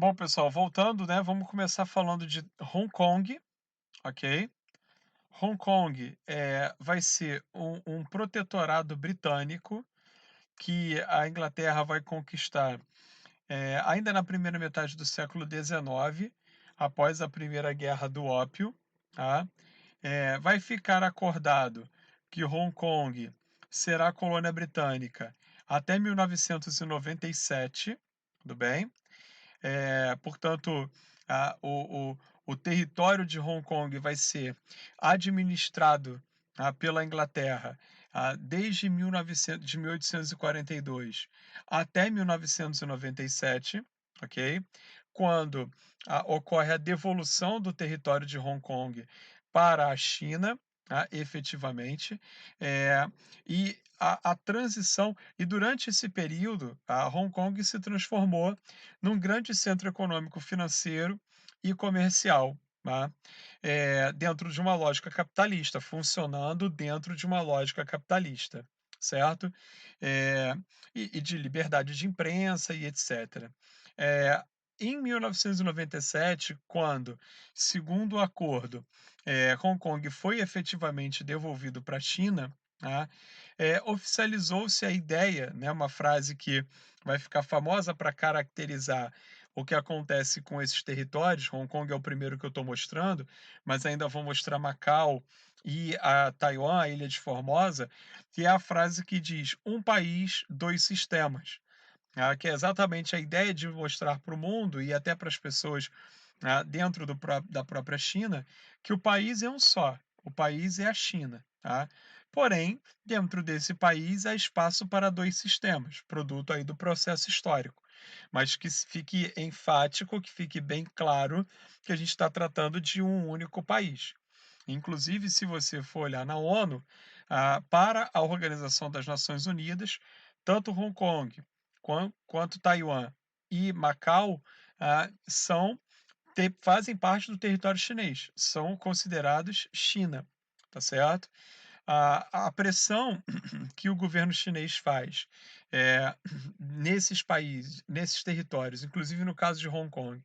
Bom, pessoal, voltando, né, vamos começar falando de Hong Kong, ok? Hong Kong vai ser um protetorado britânico que a Inglaterra vai conquistar ainda na primeira metade do século XIX, após a Primeira Guerra do Ópio, tá? Vai ficar acordado que Hong Kong será colônia britânica até 1997, tudo bem? Portanto, o território de Hong Kong vai ser administrado pela Inglaterra desde 1842 até 1997, ok? Quando ocorre a devolução do território de Hong Kong para a China, efetivamente, e a transição, e durante esse período, a Hong Kong se transformou num grande centro econômico, financeiro e comercial, tá? Dentro de uma lógica capitalista, funcionando dentro de uma lógica capitalista, certo? Eh, e de liberdade de imprensa e etc. Eh, em 1997, quando, segundo o acordo, Hong Kong foi efetivamente devolvido para a China, tá? Oficializou-se a ideia, né, uma frase que vai ficar famosa para caracterizar o que acontece com esses territórios. Hong Kong é o primeiro que eu estou mostrando, mas ainda vou mostrar Macau e a Taiwan, a Ilha de Formosa, que é a frase que diz: "Um país, dois sistemas", que é exatamente a ideia de mostrar para o mundo e até para as pessoas, dentro da própria China, que o país é um só, o país é a China, tá? Porém, dentro desse país há espaço para 2 sistemas, produto aí do processo histórico, mas que fique enfático, que fique bem claro que a gente está tratando de um único país. Inclusive, se você for olhar na ONU, para a Organização das Nações Unidas, tanto Hong Kong quanto Taiwan e Macau, são fazem parte do território chinês, são considerados China, tá certo? A pressão que o governo chinês faz, nesses países, nesses territórios, inclusive no caso de Hong Kong,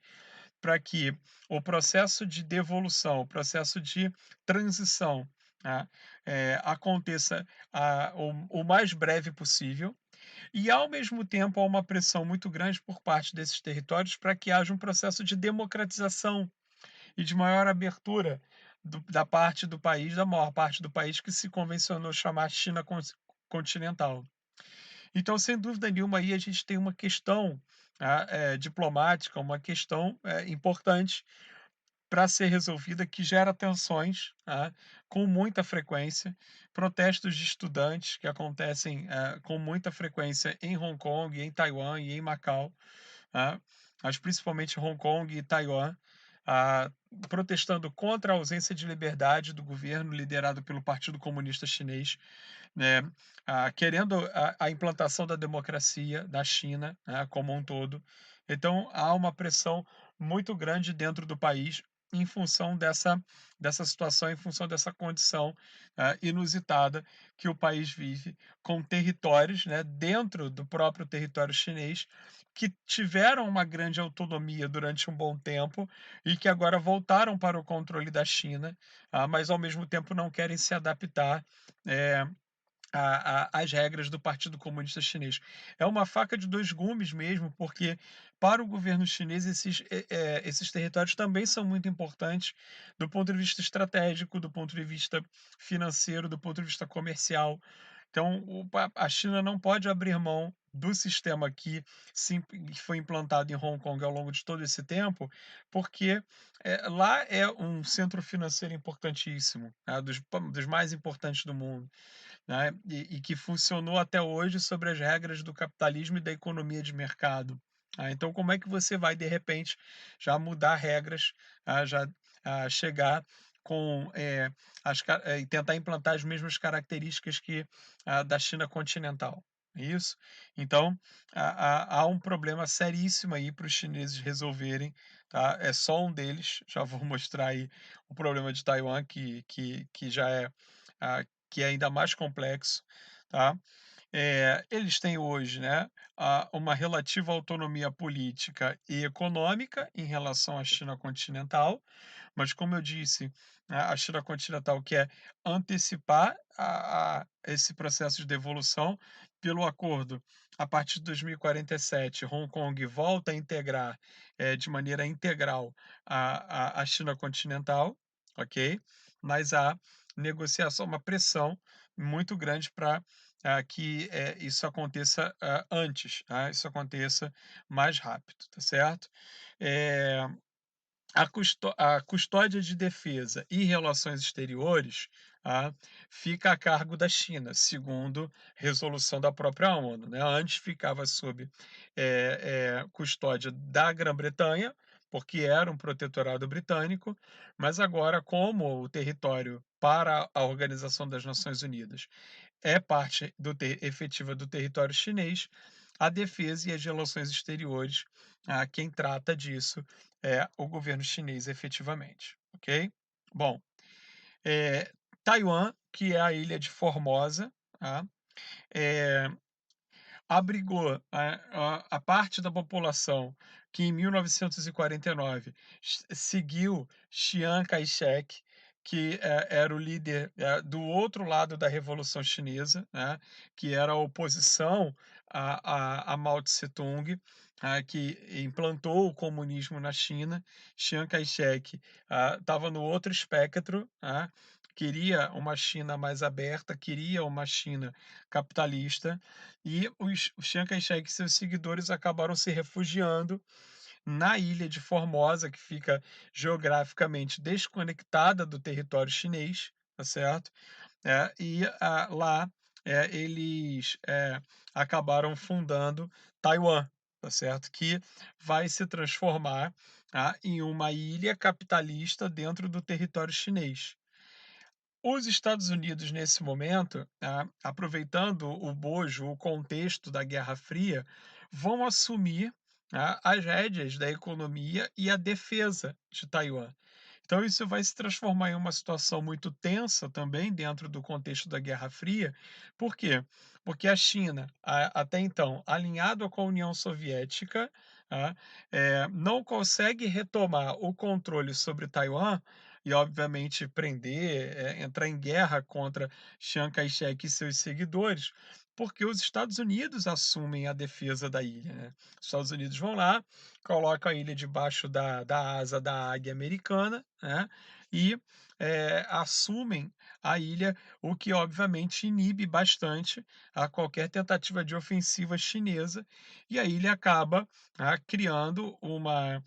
para que o processo de devolução, o processo de transição, aconteça o mais breve possível, e ao mesmo tempo há uma pressão muito grande por parte desses territórios para que haja um processo de democratização e de maior abertura da parte do país, da maior parte do país que se convencionou chamar China continental. Então, sem dúvida nenhuma, aí a gente tem uma questão diplomática, uma questão importante para ser resolvida, que gera tensões, com muita frequência, protestos de estudantes que acontecem com muita frequência em Hong Kong, em Taiwan e em Macau, tá? Mas principalmente Hong Kong e Taiwan, ah, protestando contra a ausência de liberdade do governo liderado pelo Partido Comunista Chinês, né, querendo a implantação da democracia na China, como um todo. Então há uma pressão muito grande dentro do país em função dessa situação, em função dessa condição inusitada que o país vive, com territórios, né, dentro do próprio território chinês, que tiveram uma grande autonomia durante um bom tempo e que agora voltaram para o controle da China, mas ao mesmo tempo não querem se adaptar eh, às regras do Partido Comunista Chinês. É uma faca de 2 gumes mesmo, porque para o governo chinês esses territórios também são muito importantes do ponto de vista estratégico, do ponto de vista financeiro, do ponto de vista comercial. Então a China não pode abrir mão do sistema que foi implantado em Hong Kong ao longo de todo esse tempo, porque, lá é um centro financeiro importantíssimo, dos mais importantes do mundo, né, e que funcionou até hoje sobre as regras do capitalismo e da economia de mercado. Então como é que você vai, de repente, já mudar regras, já chegar com, e tentar implantar as mesmas características que a da China continental, é isso? Então, há um problema seríssimo aí para os chineses resolverem, tá? É só um deles, já vou mostrar aí o problema de Taiwan que já é, que é ainda mais complexo, tá? Eles têm hoje, né, uma relativa autonomia política e econômica em relação à China continental, mas como eu disse, a China continental quer antecipar esse processo de devolução pelo acordo. A partir de 2047, Hong Kong volta a integrar, de maneira integral a China continental, ok? Mas há negociação, uma pressão muito grande para que isso aconteça antes, tá? Isso aconteça mais rápido, tá certo? Eh, a custódia de defesa e relações exteriores, fica a cargo da China, segundo resolução da própria ONU, né. Antes ficava sob, custódia da Grã-Bretanha, porque era um protetorado britânico, mas agora, como o território para a Organização das Nações Unidas é parte efetiva do território chinês, a defesa e as relações exteriores, quem trata disso é o governo chinês efetivamente, ok? Bom, eh, Taiwan, que é a ilha de Formosa, tá? Eh, abrigou a parte da população que em 1949 seguiu Chiang Kai-shek, que era o líder do outro lado da Revolução Chinesa, né, que era a oposição a Mao Tse-tung, que implantou o comunismo na China. Chiang Kai-shek estava no outro espectro, queria uma China mais aberta, queria uma China capitalista, e o Chiang Kai-shek e seus seguidores acabaram se refugiando na ilha de Formosa, que fica geograficamente desconectada do território chinês, tá certo? Lá, eles, acabaram fundando Taiwan, tá certo? Que vai se transformar, em uma ilha capitalista dentro do território chinês. Os Estados Unidos, nesse momento, aproveitando o bojo, o contexto da Guerra Fria, vão assumir, as rédeas da economia e a defesa de Taiwan. Então, isso vai se transformar em uma situação muito tensa também dentro do contexto da Guerra Fria. Por quê? Porque a China, até então, alinhado com a União Soviética, não consegue retomar o controle sobre Taiwan e, obviamente, prender, entrar em guerra contra Chiang Kai-shek e seus seguidores, porque os Estados Unidos assumem a defesa da ilha, né? Os Estados Unidos vão lá, colocam a ilha debaixo da asa da águia americana, né? E assumem a ilha, o que obviamente inibe bastante a qualquer tentativa de ofensiva chinesa, e a ilha acaba criando uma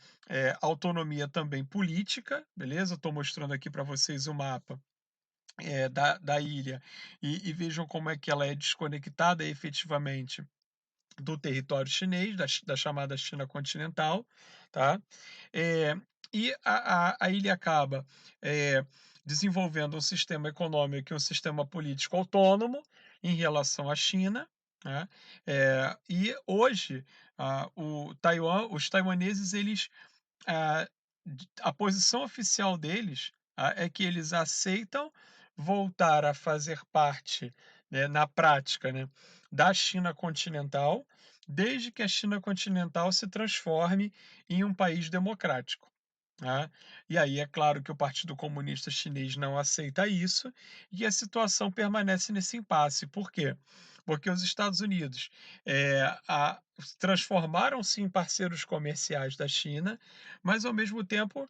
autonomia também política, beleza? Estou mostrando aqui para vocês o mapa da ilha, e vejam como é que ela é desconectada efetivamente do território chinês, da chamada China continental, tá? Eh, e a ilha acaba desenvolvendo um sistema econômico e um sistema político autônomo em relação à China, né? E hoje os taiwaneses, eles ah, a posição oficial deles, é que eles aceitam voltar a fazer parte, né, na prática, né, da China continental, desde que a China continental se transforme em um país democrático. E aí é claro que o Partido Comunista Chinês não aceita isso, e a situação permanece nesse impasse. Por quê? Porque os Estados Unidos transformaram-se em parceiros comerciais da China, mas ao mesmo tempo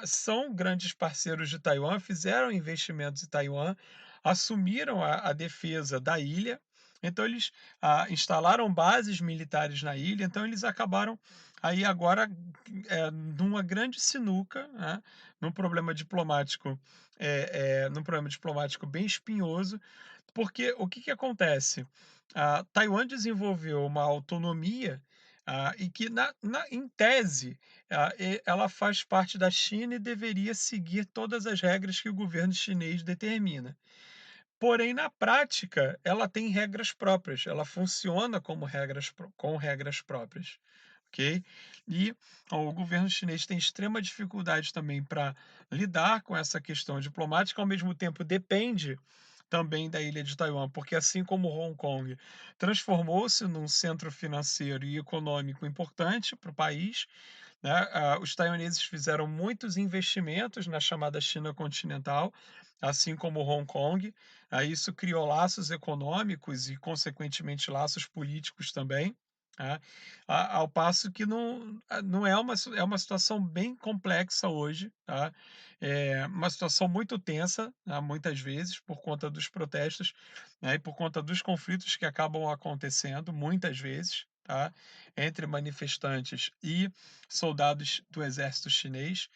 são grandes parceiros de Taiwan, fizeram investimentos em Taiwan, assumiram a defesa da ilha, então eles instalaram bases militares na ilha, então eles acabaram aí agora numa grande sinuca, né, num problema diplomático bem espinhoso, porque o que que acontece? Taiwan desenvolveu uma autonomia, e que em tese, ela faz parte da China e deveria seguir todas as regras que o governo chinês determina. Porém, na prática, ela tem regras próprias, ela funciona com regras próprias, ok? E o governo chinês tem extrema dificuldade também para lidar com essa questão diplomática, ao mesmo tempo depende também da ilha de Taiwan, porque assim como Hong Kong transformou-se num centro financeiro e econômico importante para o país, né, os taiwaneses fizeram muitos investimentos na chamada China continental, assim como Hong Kong. Isso criou laços econômicos e, consequentemente, laços políticos também. Tá? Ao passo que não é é uma situação bem complexa hoje, tá? É uma situação muito tensa, né, muitas vezes, por conta dos protestos, né, e por conta dos conflitos que acabam acontecendo, muitas vezes, tá? Entre manifestantes e soldados do exército chinês.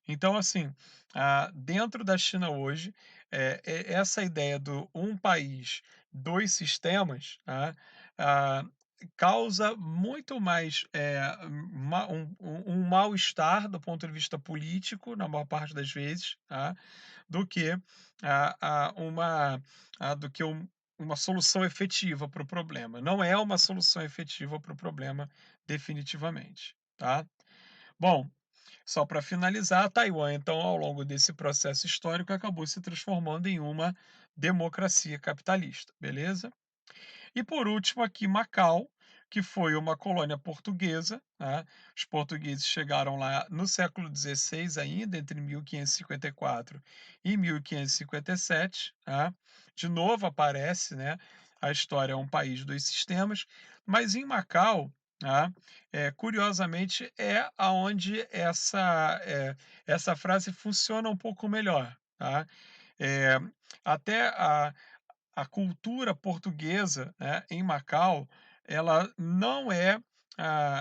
Então, assim, dentro da China hoje, essa ideia do um país, dois sistemas, tá? Ah, causa muito mais um mal-estar do ponto de vista político, na maior parte das vezes, tá? Do que, uma, do que uma solução efetiva para o problema. Não é uma solução efetiva para o problema, definitivamente, tá? Bom, só para finalizar, Taiwan, então, ao longo desse processo histórico, acabou se transformando em uma democracia capitalista, beleza? E por último, aqui Macau, que foi uma colônia portuguesa, né? Os portugueses chegaram lá no século XVI ainda, entre 1554 e 1557, tá? De novo aparece, né, a história é um país, dois sistemas, mas em Macau, tá? Curiosamente, é aonde essa frase funciona um pouco melhor, tá? Eh, até a cultura portuguesa, né, em Macau, ela não é,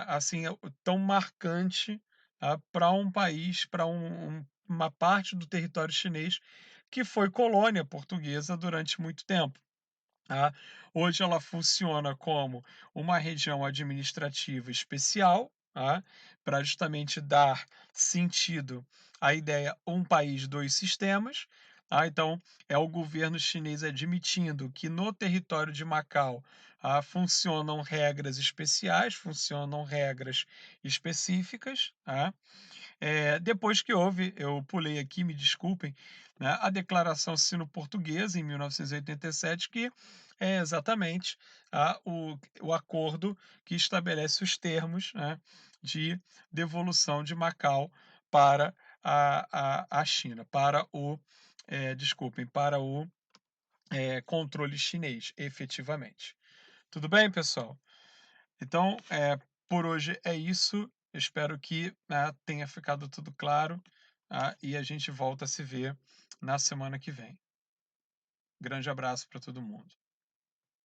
assim, tão marcante, para um país, para uma parte do território chinês que foi colônia portuguesa durante muito tempo. Tá? Hoje ela funciona como uma região administrativa especial, tá? Para justamente dar sentido à ideia um país, dois sistemas. Tá? Então, é o governo chinês admitindo que no território de Macau funcionam regras especiais, funcionam regras específicas. Tá? Depois que houve, eu pulei aqui, me desculpem, né, a Declaração Sino-Portuguesa, em 1987, que é exatamente o acordo que estabelece os termos, né, de devolução de Macau para a China, desculpem, para o controle chinês, efetivamente. Tudo bem, pessoal? Então, por hoje é isso. Eu espero que, tenha ficado tudo claro, e a gente volta a se ver na semana que vem. Grande abraço para todo mundo.